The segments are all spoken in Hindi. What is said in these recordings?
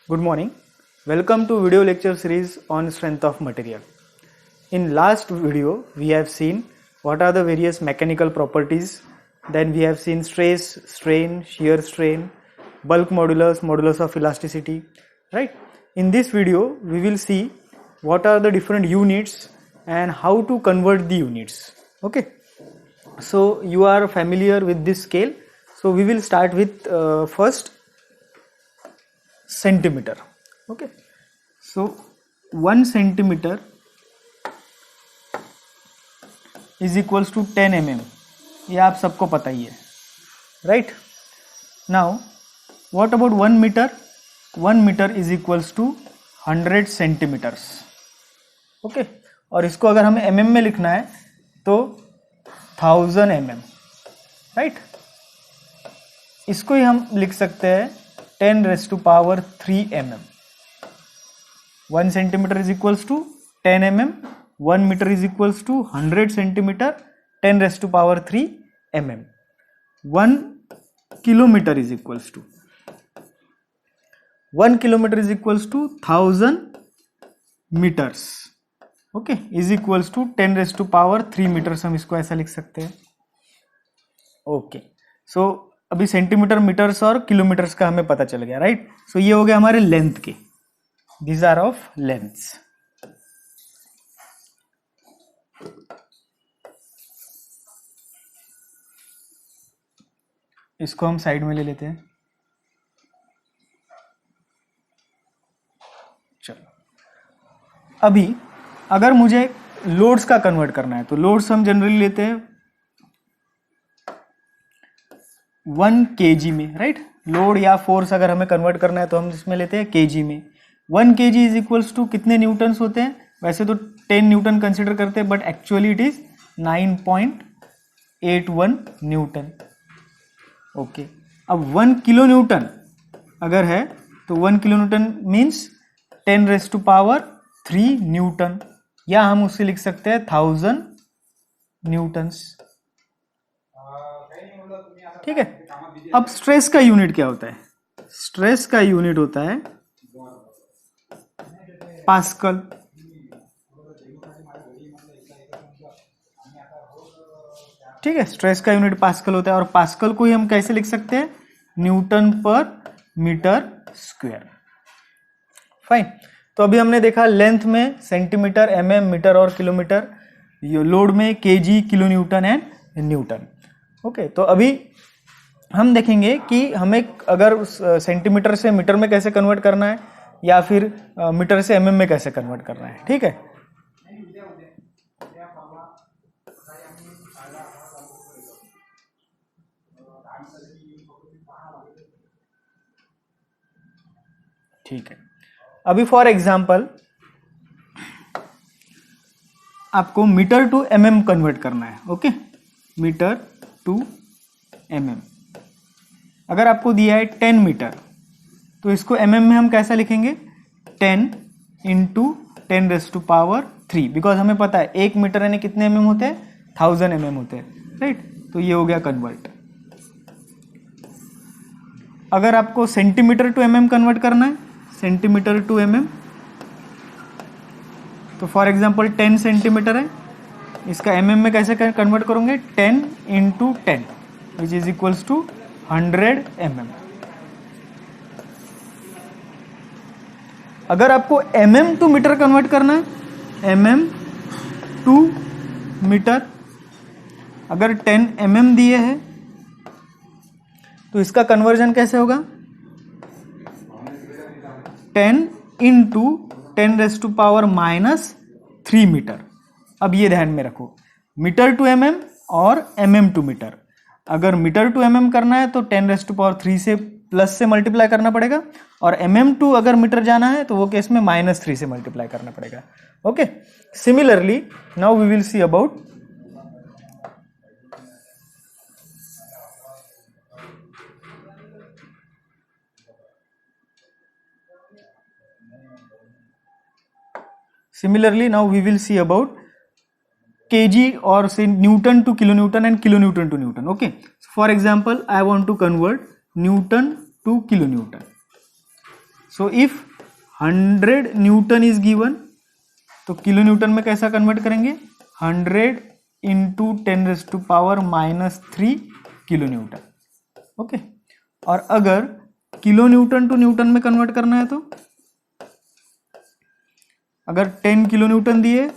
Good morning. Welcome to video lecture series on strength of material. In last video, we have seen what are the various mechanical properties. Then we have seen stress, strain, shear strain, bulk modulus, modulus of elasticity, right? In this video, we will see what are the different units and how to convert the units. Okay. So you are familiar with this scale. So we will start with first centimeter. Okay, so 1 centimeter is equals to 10 mm. ये आप सबको पता ही है, right? Now what about 1 meter? 1 meter is equals to 100 centimeters. Okay, और इसको अगर हमें mm में लिखना है तो 1000 mm, right? इसको ही हम लिख सकते हैं 10 raised to power 3 mm. 1 centimeter is equals to 10 mm, 1 meter is equals to 100 centimeter, 10 raised to power 3 mm. 1 kilometer is equals to 1000 meters. Okay, is equals to 10 raised to power 3 meters. हम इसको ऐसा लिख सकते हैं. Okay, so अभी सेंटीमीटर, मीटर्स और किलोमीटर्स का हमें पता चल गया, राइट? सो ये हो गया हमारे लेंथ के. These are of lengths. इसको हम साइड में ले लेते हैं. चलो, अभी अगर मुझे लोड्स का कन्वर्ट करना है तो लोड्स हम जनरली लेते हैं 1 kg में, राइट? लोड या फोर्स अगर हमें कन्वर्ट करना है तो हम इसमें लेते हैं kg में. 1 kg इज इक्वल्स टू कितने न्यूटन्स होते हैं? वैसे तो 10 न्यूटन कंसिडर करते हैं, but actually it is 9.81 newton. Okay, अब 1 किलो न्यूटन अगर है तो 1 kilo newton means 10 raise to power 3 newton, या हम उससे लिख सकते हैं 1000 न्यूटन्स. ठीक है. अब स्ट्रेस का यूनिट क्या होता है? स्ट्रेस का यूनिट होता है पास्कल. ठीक है, स्ट्रेस का यूनिट पास्कल होता है, और पास्कल को ही हम कैसे लिख सकते हैं? न्यूटन पर मीटर स्क्वायर. फाइन. तो अभी हमने देखा लेंथ में सेंटीमीटर, mm, मीटर और किलोमीटर, लोड में KG, kilo Newton and Newton. Okay, तो अभी हम देखेंगे कि हमें अगर सेंटीमीटर से मीटर में कैसे कन्वर्ट करना है, या फिर मीटर से mm में कैसे कन्वर्ट करना है. ठीक है. ठीक है. अभी फॉर एग्जांपल आपको मीटर टू mm कन्वर्ट करना है. Okay, metre to mm. अगर आपको दिया है 10 मीटर तो इसको mm में हम कैसा लिखेंगे? 10 into 10 raise to power 3, because हमें पता है 1 मीटर यानी कितने mm होते हैं? 1000 mm होते हैं, राइट? तो ये हो गया कन्वर्ट. अगर आपको सेंटीमीटर टू mm कन्वर्ट करना है, सेंटीमीटर टू mm, तो फॉर एग्जांपल 10 सेंटीमीटर है, इसका mm में कैसे कन्वर्ट करोगे? 10 into 10 which is equals to 100 mm. अगर आपको mm टू मीटर कन्वर्ट करना है, mm टू मीटर, अगर 10 mm दिए हैं तो इसका कन्वर्जन कैसे होगा? 10 into 10 raise to power minus 3 metre. अब ये ध्यान में रखो, मीटर टू mm और mm टू मीटर. अगर मीटर टू mm करना है तो 10 रेज़ टू पावर 3 से प्लस से मल्टीप्लाई करना पड़ेगा, और mm टू अगर मीटर जाना है तो वो केस में -3 से मल्टीप्लाई करना पड़ेगा. Okay. Similarly now we will see about kg or say Newton to kilonewton and kilonewton to Newton. Okay. So for example, I want to convert Newton to kilonewton. So if 100 Newton is given, तो किलो न्यूटन में कैसा कन्वर्ट करेंगे, 100 इंटू 10⁻³ किलो न्यूटन। ओके, और अगर किलो न्यूटन टू न्यूटन में कन्वर्ट करना है, तो अगर 10 किलो न्यूटन दिए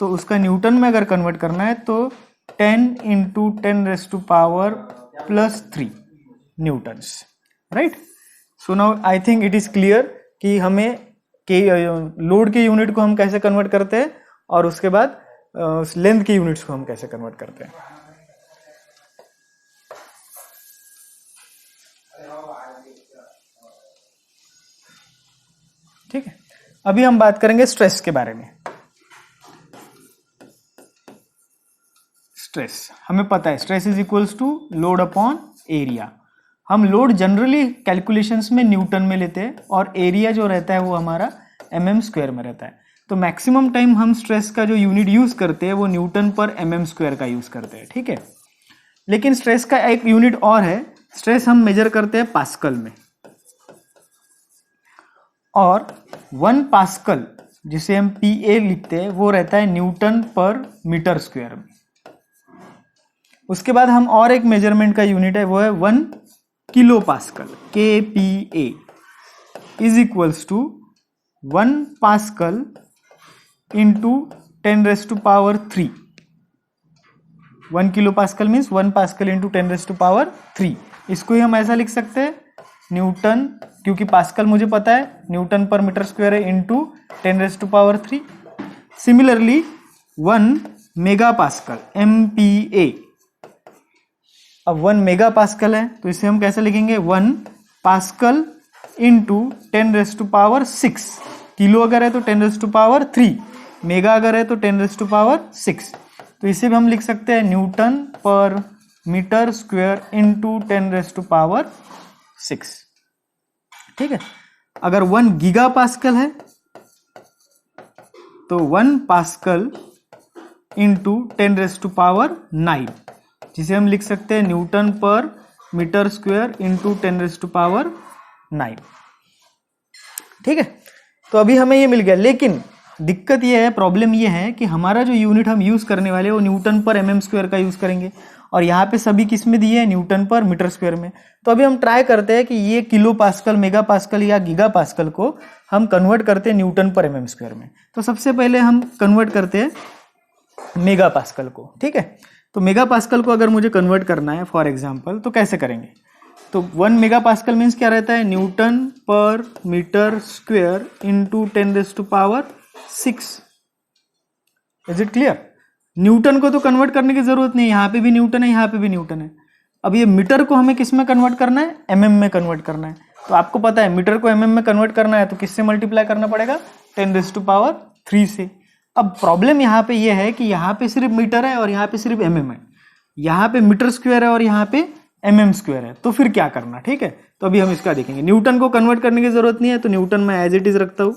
तो उसका न्यूटन में अगर कन्वर्ट करना है तो 10 into 10⁻³ Newton's, right. So now I think it is clear कि हमें लोड के यूनिट को हम कैसे कन्वर्ट करते हैं और उसके बाद लेंथ के यूनिट्स को हम कैसे कन्वर्ट करते हैं। ठीक है, अभी हम बात करेंगे स्ट्रेस के बारे में। स्ट्रेस हमें पता है, stress is equals to load upon area. हम लोड जनरली कैलकुलेशंस में न्यूटन में लेते हैं और एरिया जो रहता है वो हमारा mm² में रहता है। तो मैक्सिमम टाइम हम स्ट्रेस का जो यूनिट यूज करते हैं वो न्यूटन पर mm² का यूज करते हैं, ठीक है। लेकिन स्ट्रेस का एक यूनिट और है, स्ट्रेस हम मेजर करते हैं पास्कल में, और 1 पास्कल जिसे हम PA लिखते हैं वो रहता है न्यूटन पर मीटर स्क्वायर में। उसके बाद हम और एक मेजरमेंट का यूनिट है, वो है 1 kilo pascal, KPA is equals to 1 pascal into 10⁻³ 1 kilo pascal means 1 pascal into 10⁻³ इसको ही हम ऐसा लिख सकते हैं न्यूटन, क्योंकि पास्कल मुझे पता है न्यूटन पर मीटर स्क्वायर है, into 10⁻³। Similarly 1 mega pascal MPa, अब 1 मेगा पास्कल है तो इसे हम कैसे लिखेंगे, 1 पास्कल इंटू 10⁻⁶। किलो अगर है तो 10⁻3, मेगा अगर है तो 10⁻⁶। तो इसे भी हम लिख सकते हैं न्यूटन पर मीटर स्क्वायर इंटू 10⁻⁶। ठीक है, अगर 1 गीगा पास्कल है तो 1 पास्कल इंटू 10⁻⁹, जिसे हम लिख सकते हैं न्यूटन पर मीटर स्क्वायर इंटू 10⁻⁹। ठीक है, तो अभी हमें ये मिल गया, लेकिन दिक्कत ये है, प्रॉब्लम ये है कि हमारा जो यूनिट हम यूज करने वाले वो न्यूटन पर mm² का यूज करेंगे, और यहाँ पे सभी किस में दिए हैं, न्यूटन पर मीटर स्क्वायर में। तो अभी हम ट्राई करते हैं कि ये किलो पास्कल, मेगा पास्कल या गीगा पास्कल को हम कन्वर्ट करते हैं न्यूटन पर mm² में। तो सबसे पहले हम कन्वर्ट करते हैं मेगा पास्कल को, ठीक है। तो मेगा पास्कल को अगर मुझे कन्वर्ट करना है फॉर एग्जाम्पल, तो कैसे करेंगे, तो 1 मेगा पास्कल मीन्स क्या रहता है, न्यूटन पर metre square into 10⁻⁶। Is it clear. Newton को तो कन्वर्ट करने की जरूरत नहीं है, यहाँ पे भी न्यूटन है, यहाँ पे भी न्यूटन है। अब ये मीटर को हमें किस में कन्वर्ट करना है, mm में कन्वर्ट करना है। तो आपको पता है मीटर को mm में कन्वर्ट करना है तो किससे मल्टीप्लाई करना पड़ेगा, 10⁻³ से। अब प्रॉब्लम यहाँ पे ये है कि यहाँ पे सिर्फ मीटर है और यहाँ पे सिर्फ mm है, यहाँ पे मीटर स्क्वायर है और यहाँ पे mm² है, तो फिर क्या करना। ठीक है, तो अभी हम इसका देखेंगे। न्यूटन को कन्वर्ट करने की जरूरत नहीं है, तो न्यूटन मैं एज इट इज रखता हूँ।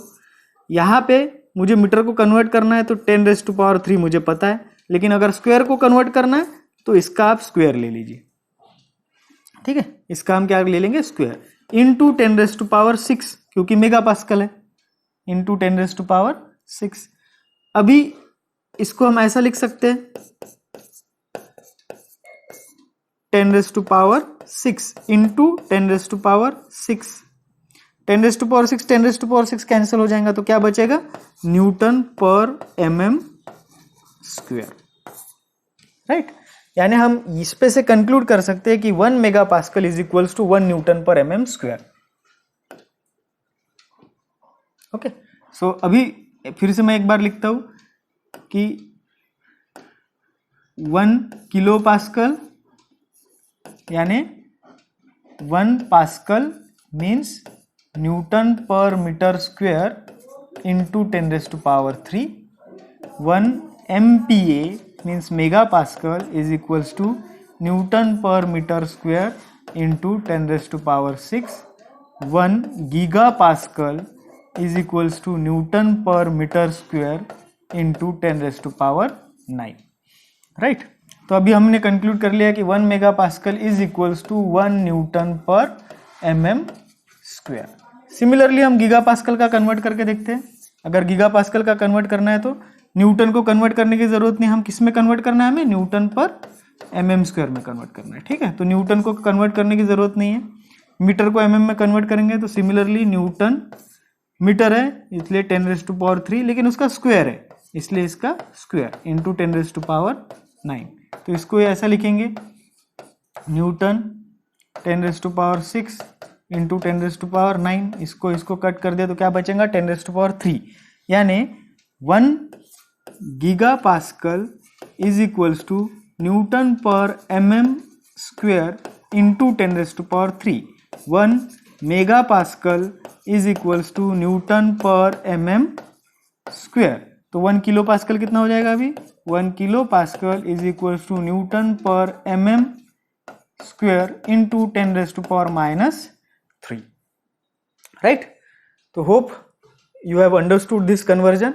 यहाँ पे मुझे मीटर को कन्वर्ट करना है तो 10⁻³ मुझे पता है, लेकिन अगर स्क्वायर को कन्वर्ट करना है तो इसका आप स्क्वायर ले लीजिए। ठीक है, इसका हम क्या ले लेंगे, स्क्वायर इंटू 10⁻⁶, क्योंकि मेगा पास्कल है, इंटू 10⁻⁶। अभी इसको हम ऐसा लिख सकते हैं 10⁻⁶ इंटू 10⁻⁶। 10⁻⁶ कैंसिल हो जाएगा तो क्या बचेगा, न्यूटन पर mm²। राइट, यानी हम इस पे से कंक्लूड कर सकते हैं कि 1 mega pascal is equals to 1 newton पर mm²। ओके, सो अभी फिर से मैं एक बार लिखता हूं कि 1 किलो पास्कल यानी 1 पास्कल मीन्स न्यूटन पर metre square into 10⁻�3। 1 MPa means mega pascal is equals to newton पर metre square into 10⁻⁶। 1 giga pascal is equals to newton पर मीटर स्क्वायर इंटू 10⁻⁹। राइट, तो अभी हमने कंक्लूड कर लिया कि 1 mega pascal is equals to 1 newton पर mm²। सिमिलरली हम गीगा पास्कल का कन्वर्ट करके देखते हैं। अगर गीगा पास्कल का कन्वर्ट करना है तो न्यूटन को कन्वर्ट करने की जरूरत नहीं, हम किस में कन्वर्ट करना है, हमें न्यूटन पर mm स्क्वायर में कन्वर्ट करना है। ठीक है, तो न्यूटन को कन्वर्ट करने की जरूरत नहीं है, मीटर को mm में कन्वर्ट करेंगे। तो सिमिलरली न्यूटन मीटर है इसलिए 10⁻3, लेकिन उसका स्क्वायर है इसलिए इसका स्क्वायर इंटू 10⁻9। तो इसको ऐसा लिखेंगे, न्यूटन 10⁻6 इंटू 10⁻9। इसको कट कर दिया तो क्या बचेगा, 10⁻3। यानी 1 giga pascal is equals to newton पर mm square into 10⁻3। 1 mega pascal is equals to newton पर mm स्क्वायर। तो 1 किलो पास्कल कितना हो जाएगा अभी, 1 kilo pascal is equals to newton पर mm स्क्वायर इंटू 10⁻³ राइट। तो hope you have understood this conversion.